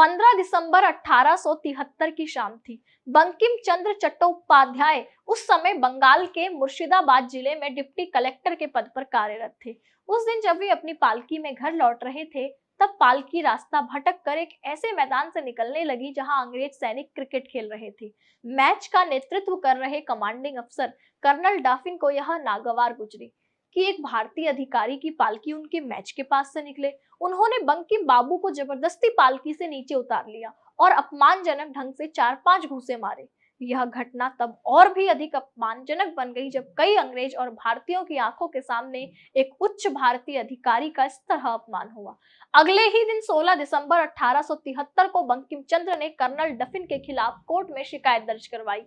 15 दिसंबर 1873 की शाम थी। बंकिम चंद्र चट्टोपाध्याय उस समय बंगाल के मुर्शिदाबाद जिले में डिप्टी कलेक्टर के पद पर कार्यरत थे। उस दिन जब वे अपनी पालकी में घर लौट रहे थे, तब पालकी रास्ता भटक कर एक ऐसे मैदान से निकलने लगी जहां अंग्रेज सैनिक क्रिकेट खेल रहे थे। मैच का नेतृत्व कर रहे कमांडिंग अफसर कर्नल डाफिन को यह नागवार गुजरी कि एक भारतीय अधिकारी की पालकी उनके मैच के पास से निकले। उन्होंने बंकिम बाबू को जबरदस्ती पालकी से नीचे उतार लिया और अपमानजनक ढंग से 4-5 घूंसे मारे। यह घटना तब और भी अधिक अपमानजनक बन गई जब कई अंग्रेज और भारतीयों की आंखों के सामने एक उच्च भारतीय अधिकारी का इस तरह अपमान हुआ। अगले ही दिन 16 दिसंबर 1873 को बंकिम चंद्र ने कर्नल डफिन के खिलाफ कोर्ट में शिकायत दर्ज करवाई।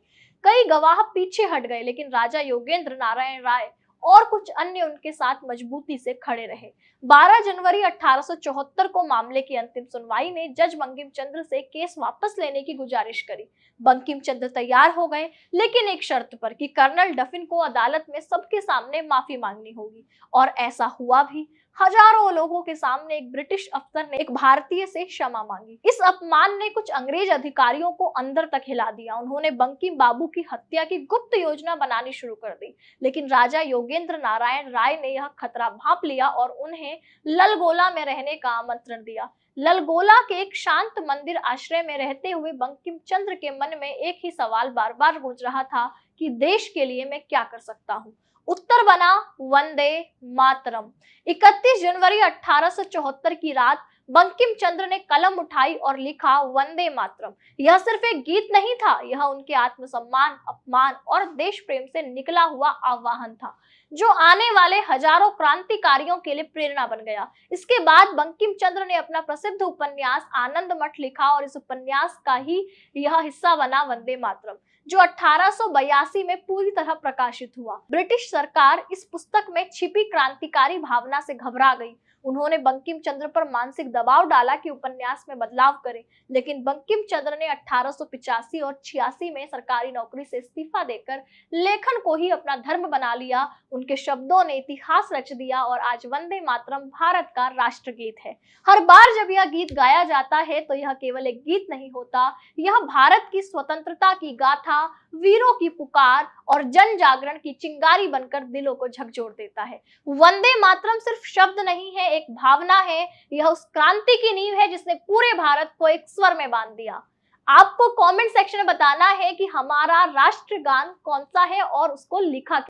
कई गवाह पीछे हट गए, लेकिन राजा योगेंद्र नारायण राय और कुछ अन्य उनके साथ मजबूती से खड़े रहे। 12 जनवरी 1874 को मामले की अंतिम सुनवाई ने जज बंकिम चंद्र से केस वापस लेने की गुजारिश करी। बंकिम चंद्र तैयार हो गए, लेकिन एक शर्त पर कि कर्नल डफिन को अदालत में सबके सामने माफी मांगनी होगी। और ऐसा हुआ भी। हजारों लोगों के सामने एक ब्रिटिश अफसर ने एक भारतीय से क्षमा मांगी। इस अपमान ने कुछ अंग्रेज अधिकारियों को अंदर तक हिला दिया। उन्होंने बंकिम बाबू की हत्या की गुप्त योजना बनानी शुरू कर दी, लेकिन राजा योगेंद्र नारायण राय ने यह खतरा भांप लिया और उन्हें ललगोला में रहने का आमंत्रण दिया। ललगोला के एक शांत मंदिर आश्रय में रहते हुए बंकिम चंद्र के मन में एक ही सवाल बार बार गूंज रहा था कि देश के लिए मैं क्या कर सकता हूँ। उत्तर बना वंदे मातरम। 31 जनवरी 1874 की रात बंकिम चंद्र ने कलम उठाई और लिखा वंदे मातरम। यह सिर्फ एक गीत नहीं था, यह उनके आत्मसम्मान, अपमान और देश प्रेम से निकला हुआ आह्वान था, जो आने वाले हजारों क्रांतिकारियों के लिए प्रेरणा बन गया। इसके बाद बंकिम चंद्र ने अपना प्रसिद्ध उपन्यास आनंद मठ लिखा और इस उपन्यास का ही यह हिस्सा बना वंदे मातरम, जो 1882 में पूरी तरह प्रकाशित हुआ। ब्रिटिश सरकार इस पुस्तक में छिपी क्रांतिकारी भावना से घबरा गई। उन्होंने बंकिम चंद्र पर मानसिक दबाव डाला कि उपन्यास में बदलाव करें, लेकिन बंकिम चंद्र ने 1885 और 86 में सरकारी नौकरी से इस्तीफा देकर लेखन को ही अपना धर्म बना लिया। उनके शब्दों ने इतिहास रच दिया और आज वंदे मातरम भारत का राष्ट्रगीत है। हर बार जब यह गीत गाया जाता है तो यह केवल एक गीत नहीं होता, यह भारत की स्वतंत्रता की गाथा, वीरों की पुकार और जन जागरण की चिंगारी बनकर दिलों को झकझोर देता है। वंदे मातरम सिर्फ शब्द नहीं है, एक भावना है। यह उस क्रांति की नींव है जिसने पूरे भारत को एक स्वर में बांध दिया। आपको कमेंट सेक्शन में बताना है कि हमारा राष्ट्रगान कौन सा है और उसको लिखा